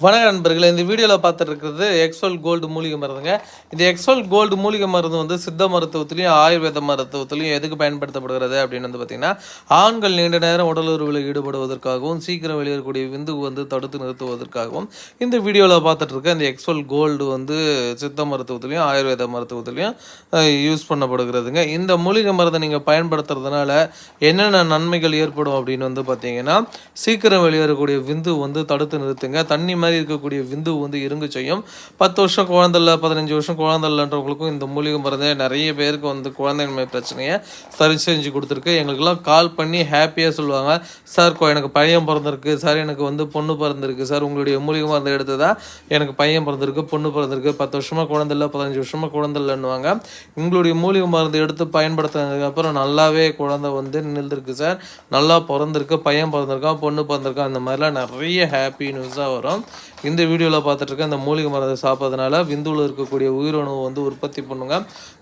வணக்கம் நண்பர்களே, இந்த வீடியோவில் பார்த்துட்டு இருக்கிறது எக்ஸோல் கோல்டு மூலிகை மருந்துங்க. இந்த எக்ஸோல் கோல்டு மூலிகை மருந்து வந்து சித்த மருத்துவத்திலையும் ஆயுர்வேத மருத்துவத்திலையும் எதுக்கு பயன்படுத்தப்படுகிறது அப்படின்னு வந்து பார்த்தீங்கன்னா, ஆண்கள் நீண்ட நேரம் உடல் உறவில் ஈடுபடுவதற்காகவும் சீக்கிரம் வெளியேறக்கூடிய விந்து வந்து தடுத்து நிறுத்துவதற்காகவும் இந்த வீடியோவில் பார்த்துட்டு இருக்க இந்த எக்ஸோல் கோல்டு வந்து சித்த மருத்துவத்திலையும் ஆயுர்வேத மருத்துவத்திலையும் யூஸ் பண்ணப்படுகிறதுங்க. இந்த மூலிகை மருந்தை நீங்கள் பயன்படுத்துறதுனால என்னென்ன நன்மைகள் ஏற்படும் அப்படின்னு வந்து பார்த்தீங்கன்னா, சீக்கிரம் வெளியேறக்கூடிய விந்து வந்து தடுத்து நிறுத்துங்க. தண்ணி மாதிரி இருக்கக்கூடிய விந்து வந்து இருங்க செய்யும். 10 வருஷம் குழந்தை இல்லை, 15 வருஷம் குழந்தை இல்லைன்றவங்களுக்கும் இந்த மூலிகை மருந்தை நிறைய பேருக்கு வந்து குழந்தையின்மை பிரச்சனையை சரி செஞ்சு கொடுத்துருக்கு. எங்களுக்கெல்லாம் கால் பண்ணி ஹாப்பியாக சொல்லுவாங்க, சார் எனக்கு பையன் பிறந்திருக்கு சார், எனக்கு வந்து பொண்ணு பிறந்திருக்கு சார், உங்களுடைய மூலிகை மருந்து எடுத்து தான் எனக்கு பையன் பிறந்திருக்கு பொண்ணு பிறந்திருக்கு, 10 வருஷமாக குழந்தை இல்லை 15 வருஷமாக குழந்தை இல்லைன்னுவாங்க. உங்களுடைய மூலிகை மருந்து எடுத்து பயன்படுத்தினதுக்கப்புறம் நல்லாவே குழந்தை வந்து நின்றுருக்கு சார், நல்லா பிறந்திருக்கு, பையன் பிறந்திருக்கான் பொண்ணு பிறந்திருக்கான், அந்த மாதிரிலாம் நிறைய ஹாப்பி நியூஸாக வரும். இந்த வீடியோவில் பார்த்துட்டு இருக்க இந்த மூலிகை மருந்தை சாப்பிட்றதுனால விந்துவில் இருக்கக்கூடிய உயிரணுவை வந்து உற்பத்தி பண்ணுங்க,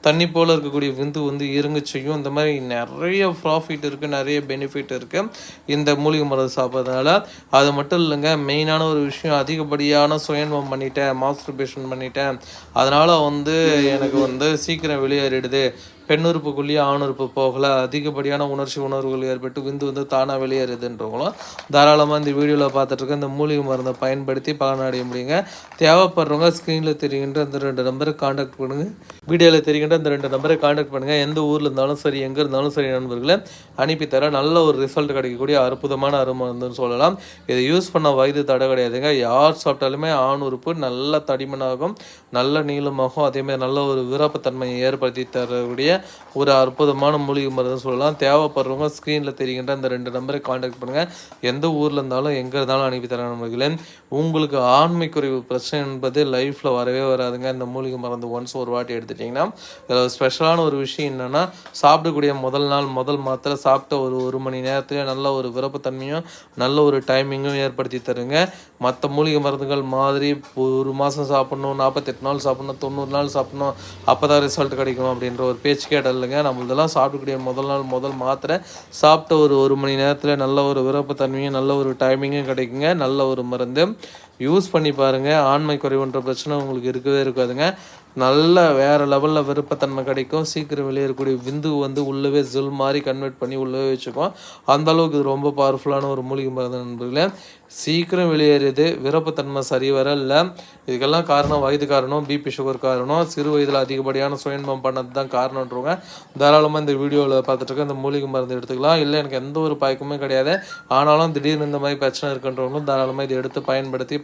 தண்ணி போல் இருக்கக்கூடிய விந்து வந்து இருங்க செய்யும். இந்த மாதிரி நிறைய ப்ராஃபிட் இருக்குது, நிறைய பெனிஃபிட் இருக்குது இந்த மூலிகை மருந்து சாப்பிட்றதுனால. அது மட்டும் இல்லைங்க, மெயினான ஒரு விஷயம், அதிகப்படியான சுயன்பம் பண்ணிட்டேன், மாஸ்டர்பேஷன் பண்ணிட்டேன், அதனால் வந்து எனக்கு வந்து சீக்கிரம் வெளியேறிடுது, பெண் உறுப்புக்குள்ளேயே ஆண் உறுப்பு போகலை, அதிகப்படியான உணர்வுகள் ஏற்பட்டு விந்து வந்து தானாக வெளியேறுதுன்றவங்களும் தாராளமாக இந்த வீடியோவில் பார்த்துட்டு இருக்க இந்த மூலிகை மருந்தை பயன்படுத்தி பலனடைய முடியுங்க. தேவைப்படுறவங்க ஸ்க்ரீனில் தெரிகின்ற அந்த 2 நம்பரை காண்டாக்ட் பண்ணுங்கள். வீடியோவில் தெரிகின்ற அந்த 2 நம்பரை காண்டாக்ட் பண்ணுங்கள். எந்த ஊரில் இருந்தாலும் சரி, எங்கே இருந்தாலும் சரி நண்பர்களை அனுப்பித்தர நல்ல ஒரு ரிசல்ட் கிடைக்கக்கூடிய அற்புதமான அருமருந்துன்னு சொல்லலாம். இதை யூஸ் பண்ண வயது தடை கிடையாதுங்க. யார் சாப்பிட்டாலுமே ஆண் உறுப்பு நல்ல தடிமனாகும், நல்ல நீளமாகும், அதேமாதிரி நல்ல ஒரு விருப்பத்தன்மையை ஏற்படுத்தி தரக்கூடிய ஒரு அற்புதமான மூலிகை மருந்து சொல்லலாம். தேவைப்படுறவங்க ஸ்க்ரீனில் தெரிகின்ற அந்த 2 நம்பரை காண்டாக்ட் பண்ணுங்கள். எந்த ஊரில் இருந்தாலும் எங்கே இருந்தாலும் அனுப்பித்தர நண்பர்களே. உங்களுக்கு ஆண்மை குறைவு பிரச்சனை என்பது லைஃப்பில் வரவே வராதுங்க. இந்த மூலிகை மருந்து ஒன்ஸ் ஒரு வாட்டி எடுத்துட்டிங்கன்னா, இதில் ஸ்பெஷலான ஒரு விஷயம் என்னென்னா, சாப்பிடக்கூடிய முதல் நாள் முதல் மாத்திரை சாப்பிட்ட ஒரு மணி நேரத்துலேயே நல்ல ஒரு விருப்பத்தன்மையும் நல்ல ஒரு டைமிங்கும் ஏற்படுத்தி தருங்க. மற்ற மூலிகை மருந்துகள் மாதிரி ஒரு மாதம் சாப்பிட்ணும், 48 நாள் சாப்பிட்ணும், 90 நாள் சாப்பிட்ணும், அப்போ தான் ரிசல்ட் கிடைக்கும் அப்படின்ற ஒரு பேச்சு கேட்டல்லைங்க. நம்ம இதெல்லாம் சாப்பிடக்கூடிய முதல் நாள் முதல் மாத்திரை சாப்பிட்ட ஒரு மணி நேரத்தில் நல்ல ஒரு விருப்பத்தன்மையும் நல்ல ஒரு டைமிங்கும் கிடைக்குங்க. நல்ல ஒரு மருந்து யூஸ் பண்ணி பாருங்கள். ஆண்மை குறைவுன்ற பிரச்சனை உங்களுக்கு இருக்கவே இருக்காதுங்க. நல்ல வேறு லெவலில் விருப்பத்தன்மை கிடைக்கும். சீக்கிரம் வெளியேறக்கூடிய விந்து வந்து உள்ளவே ஜில் மாதிரி கன்வெர்ட் பண்ணி உள்ளவே வச்சுக்கும். அந்தளவுக்கு இது ரொம்ப பவர்ஃபுல்லான ஒரு மூலிகை மருந்து நண்பர்களே. சீக்கிரம் வெளியேறியது, விருப்பத்தன்மை சரி வரல, இதுக்கெல்லாம் காரணம் வயது காரணம், பிபி சுகர் காரணம், சிறு வயதில் அதிகப்படியான சுயன்பம் பண்ணது தான் காரணன்றவங்க தாராளமாக இந்த வீடியோவில் பார்த்துட்டு இருக்க இந்த மூலிகை மருந்து எடுத்துக்கலாம். இல்லை எனக்கு எந்த ஒரு பயக்கமே கிடையாது, ஆனாலும் திடீர்னு இந்த மாதிரி பிரச்சனை இருக்குன்றவங்களும் தாராளமாக இதை எடுத்து பயன்படுத்தி